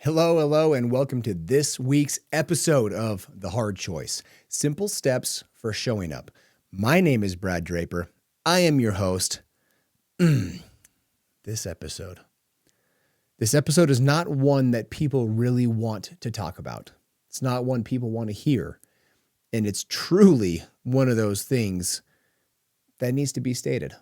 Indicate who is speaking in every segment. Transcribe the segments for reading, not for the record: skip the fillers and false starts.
Speaker 1: Hello, and welcome to this week's episode of The Hard Choice, Simple Steps for Showing Up. My name is Brad Draper. I am your host. This episode is not one that people really want to talk about. It's not one people want to hear. And it's truly one of those things that needs to be stated.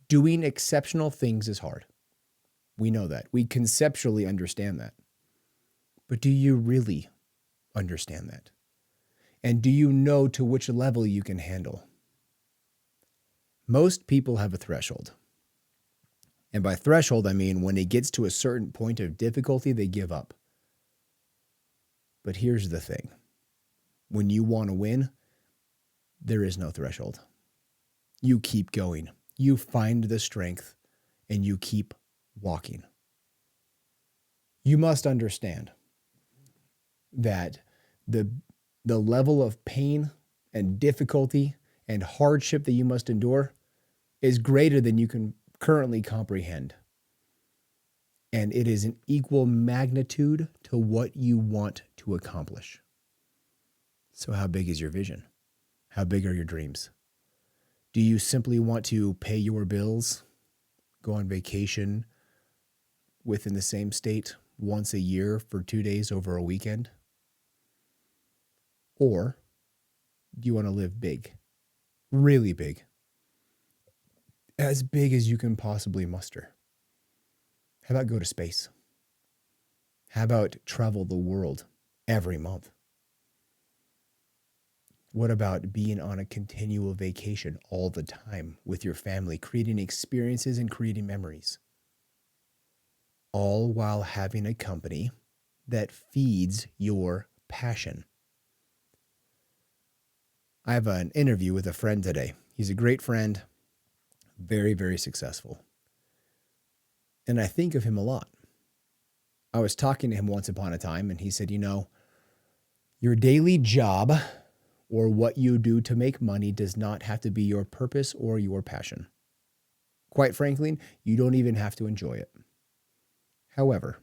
Speaker 1: Doing exceptional things is hard. We know that. We conceptually understand that. But do you really understand that? And do you know to which level you can handle? Most people have a threshold. And by threshold, I mean when it gets to a certain point of difficulty, they give up. But here's the thing. When you want to win, there is no threshold. You keep going. You find the strength and you keep walking. You must understand that the level of pain and difficulty and hardship that you must endure is greater than you can currently comprehend. And it is an equal magnitude to what you want to accomplish. So how big is your vision? How big are your dreams? Do you simply want to pay your bills, go on vacation within the same state once a year for 2 days over a weekend? Or do you want to live big, really big, as big as you can possibly muster? How about go to space? How about travel the world every month? What about being on a continual vacation all the time with your family, creating experiences and creating memories? All while having a company that feeds your passion. I have an interview with a friend today. He's a great friend, very, very successful. And I think of him a lot. I was talking to him once upon a time, and he said, your daily job or what you do to make money does not have to be your purpose or your passion. Quite frankly, you don't even have to enjoy it. However,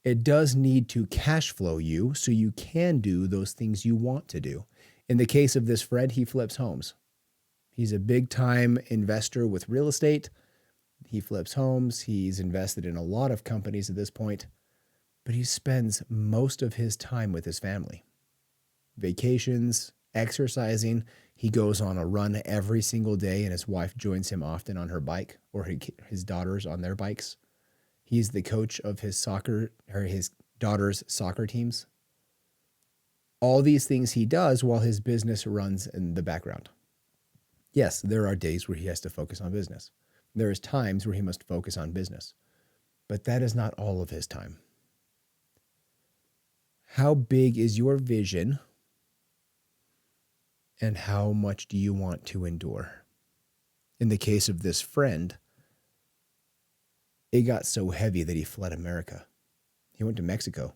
Speaker 1: it does need to cash flow you so you can do those things you want to do. In the case of this Fred, he flips homes. He's a big time investor with real estate. He flips homes. He's invested in a lot of companies at this point, but he spends most of his time with his family. Vacations, exercising. He goes on a run every single day, and his wife joins him often on her bike, or his daughters on their bikes. He's the coach of his daughter's soccer teams. All these things he does while his business runs in the background. Yes, there are days where he has to focus on business. There is times where he must focus on business. But that is not all of his time. How big is your vision? And how much do you want to endure? In the case of this friend, it got so heavy that he fled America. He went to Mexico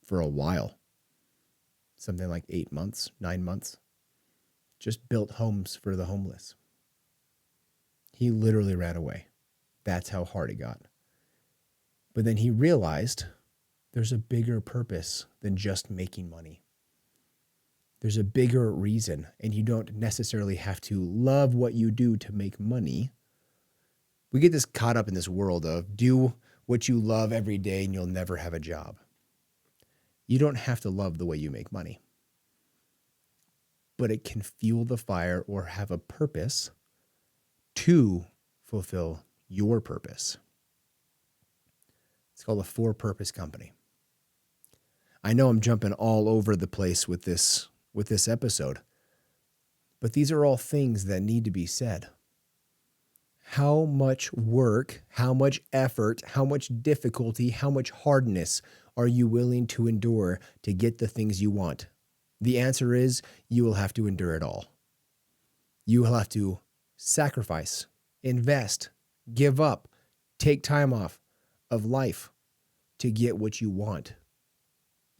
Speaker 1: for a while. Something like 8 months, 9 months. Just built homes for the homeless. He literally ran away. That's how hard it got. But then he realized there's a bigger purpose than just making money. There's a bigger reason, and you don't necessarily have to love what you do to make money. We get this caught up in this world of do what you love every day and you'll never have a job. You don't have to love the way you make money, but it can fuel the fire or have a purpose to fulfill your purpose. It's called a for-purpose company. I know I'm jumping all over the place with this episode, but these are all things that need to be said. How much work, how much effort, how much difficulty, how much hardness are you willing to endure to get the things you want? The answer is you will have to endure it all. You will have to sacrifice, invest, give up, take time off of life to get what you want.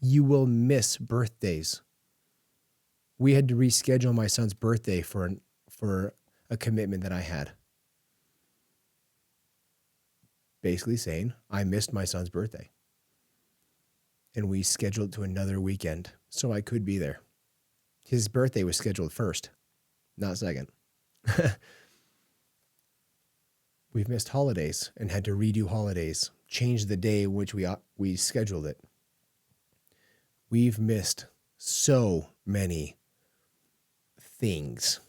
Speaker 1: You will miss birthdays. We had to reschedule my son's birthday for a commitment that I had. Basically saying I missed my son's birthday. and we scheduled to another weekend so I could be there. His birthday was scheduled first, not second. We've missed holidays and had to redo holidays, change the day in which we scheduled it. We've missed so many things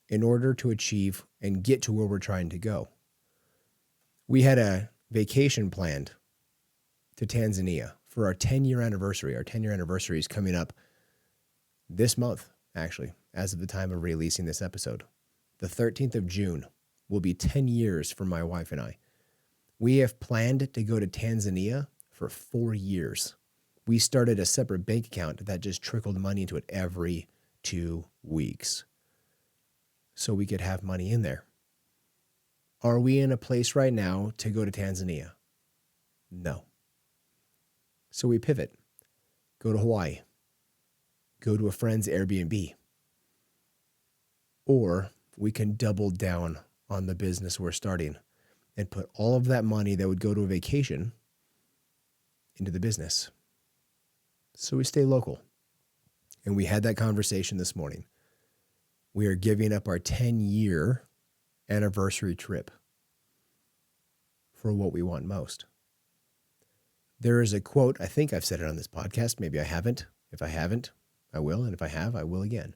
Speaker 1: in order to achieve and get to where we're trying to go. We had a vacation planned to Tanzania for our 10-year anniversary. Our 10-year anniversary is coming up this month, actually, as of the time of releasing this episode. The 13th of June will be 10 years for my wife and I. We have planned to go to Tanzania for 4 years. We started a separate bank account that just trickled money into it every 2 weeks so we could have money in there. Are we in a place right now to go to Tanzania? No. So we pivot, go to Hawaii, go to a friend's Airbnb, or we can double down on the business we're starting and put all of that money that would go to a vacation into the business. So we stay local. And we had that conversation this morning. We are giving up our 10-year anniversary trip for what we want most. There is a quote, I think I've said it on this podcast, maybe I haven't. If I haven't, I will, and if I have, I will again.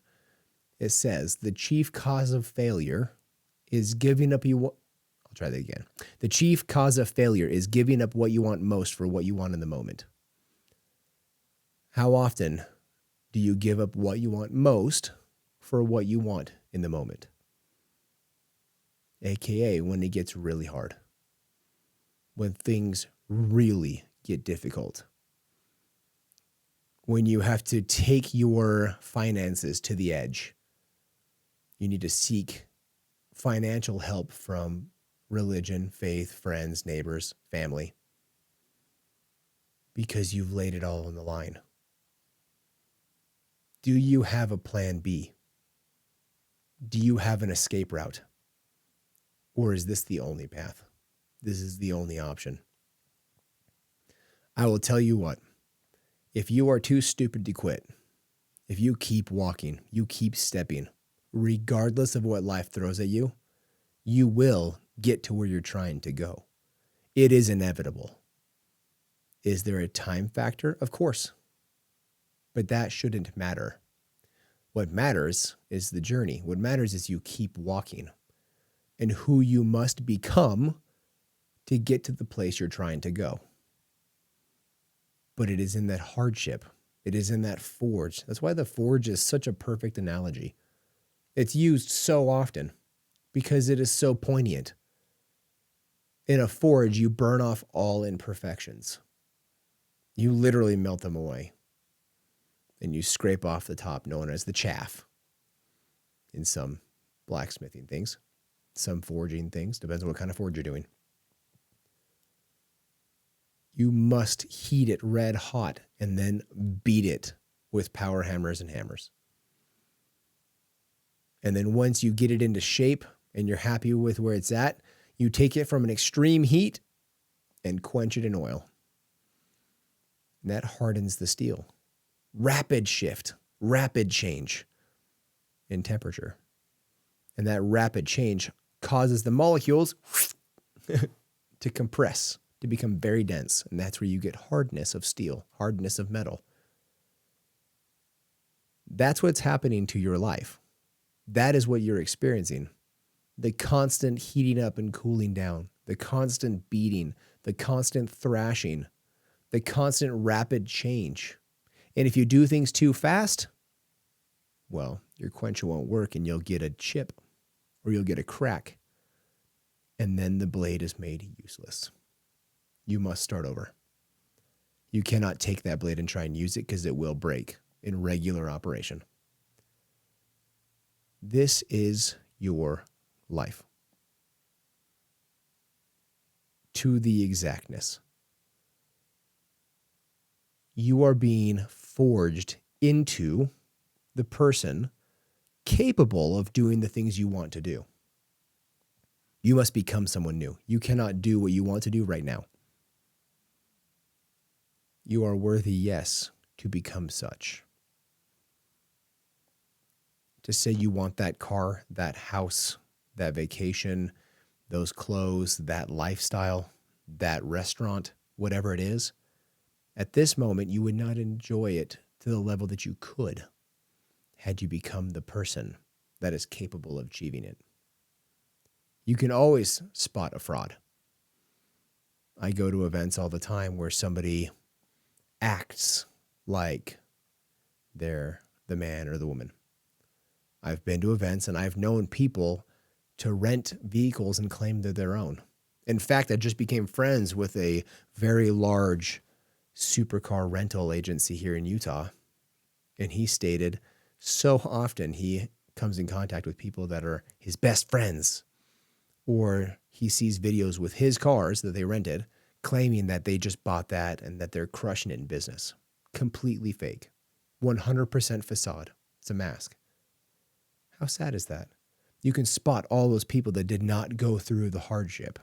Speaker 1: It says, the chief cause of failure is giving up I'll try that again. The chief cause of failure is giving up what you want most for what you want in the moment. How often do you give up what you want most for what you want in the moment? AKA when it gets really hard. When things really get difficult. When you have to take your finances to the edge. You need to seek financial help from religion, faith, friends, neighbors, family. Because you've laid it all on the line. Do you have a plan B? Do you have an escape route? Or is this the only path? This is the only option. I will tell you what, if you are too stupid to quit, if you keep walking, you keep stepping, regardless of what life throws at you, you will get to where you're trying to go. It is inevitable. Is there a time factor? Of course. But that shouldn't matter. What matters is the journey. What matters is you keep walking and who you must become to get to the place you're trying to go. But it is in that hardship. It is in that forge. That's why the forge is such a perfect analogy. It's used so often because it is so poignant. In a forge, you burn off all imperfections. You literally melt them away. And you scrape off the top, known as the chaff. In some blacksmithing things, some forging things, depends on what kind of forge you're doing. You must heat it red hot and then beat it with power hammers and hammers. And then once you get it into shape and you're happy with where it's at, you take it from an extreme heat and quench it in oil. And that hardens the steel. Rapid shift, rapid change in temperature. And that rapid change causes the molecules to compress, to become very dense. And that's where you get hardness of steel, hardness of metal. That's what's happening to your life. That is what you're experiencing. The constant heating up and cooling down, the constant beating, the constant thrashing, the constant rapid change. And if you do things too fast, well, your quencher won't work and you'll get a chip or you'll get a crack. And then the blade is made useless. You must start over. You cannot take that blade and try and use it because it will break in regular operation. This is your life. To the exactness. You are being forged into the person capable of doing the things you want to do. You must become someone new. You cannot do what you want to do right now. you are worthy, yes, to become such. To say you want that car, that house, that vacation, those clothes, that lifestyle, that restaurant, whatever it is, at this moment, you would not enjoy it to the level that you could had you become the person that is capable of achieving it. You can always spot a fraud. I go to events all the time where somebody acts like they're the man or the woman. I've been to events and I've known people to rent vehicles and claim they're their own. In fact, I just became friends with a very large supercar rental agency here in Utah. And he stated so often he comes in contact with people that are his best friends, or he sees videos with his cars that they rented claiming that they just bought that and that they're crushing it in business. Completely fake. 100% facade. It's a mask. How sad is that? You can spot all those people that did not go through the hardship.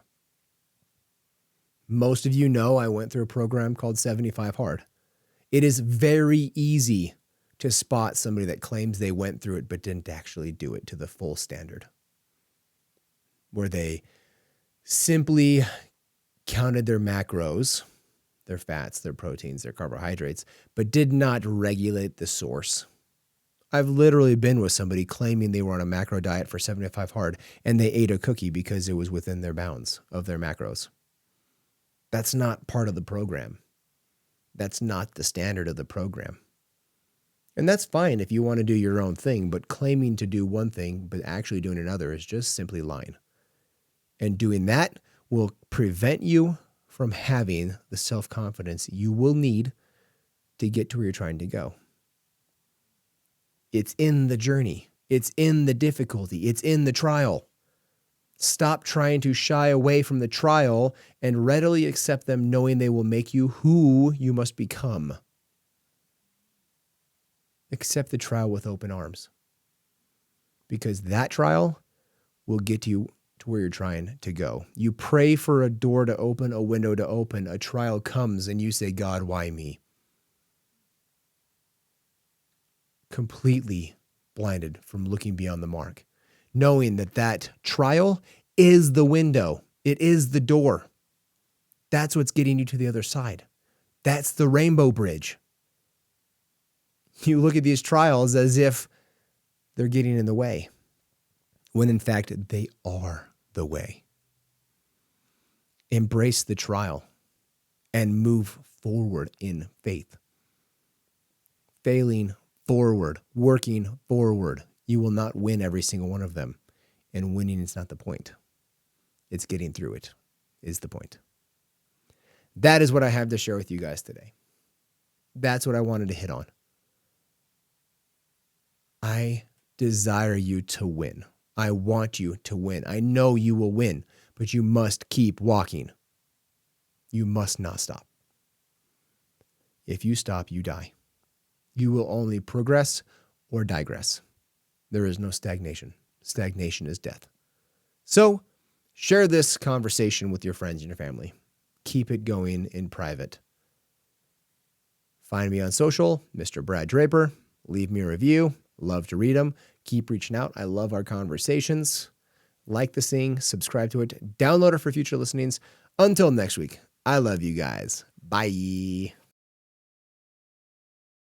Speaker 1: Most of you know I went through a program called 75 Hard. It is very easy to spot somebody that claims they went through it but didn't actually do it to the full standard, where they simply counted their macros, their fats, their proteins, their carbohydrates, but did not regulate the source. I've literally been with somebody claiming they were on a macro diet for 75 Hard and they ate a cookie because it was within their bounds of their macros. That's not part of the program. That's not the standard of the program. And that's fine if you want to do your own thing, but claiming to do one thing but actually doing another is just simply lying. And doing that will prevent you from having the self-confidence you will need to get to where you're trying to go. It's in the journey. It's in the difficulty. It's in the trial. Stop trying to shy away from the trial and readily accept them, knowing they will make you who you must become. Accept the trial with open arms, because that trial will get you to where you're trying to go. You pray for a door to open, a window to open, a trial comes, and you say, God, why me? Completely blinded from looking beyond the mark, knowing that that trial is the window. It is the door. That's what's getting you to the other side. That's the rainbow bridge. You look at these trials as if they're getting in the way, when in fact they are the way. Embrace the trial and move forward in faith. Failing forward, working forward. You will not win every single one of them. And winning is not the point. It's getting through it is the point. That is what I have to share with you guys today. That's what I wanted to hit on. I desire you to win. I want you to win. I know you will win, but you must keep walking. You must not stop. If you stop, you die. You will only progress or digress. There is no stagnation. Stagnation is death. So share this conversation with your friends and your family. Keep it going in private. Find me on social, Mr. Brad Draper. Leave me a review. Love to read them. Keep reaching out. I love our conversations. Like this thing, subscribe to it, download it for future listenings. Until next week, I love you guys. Bye.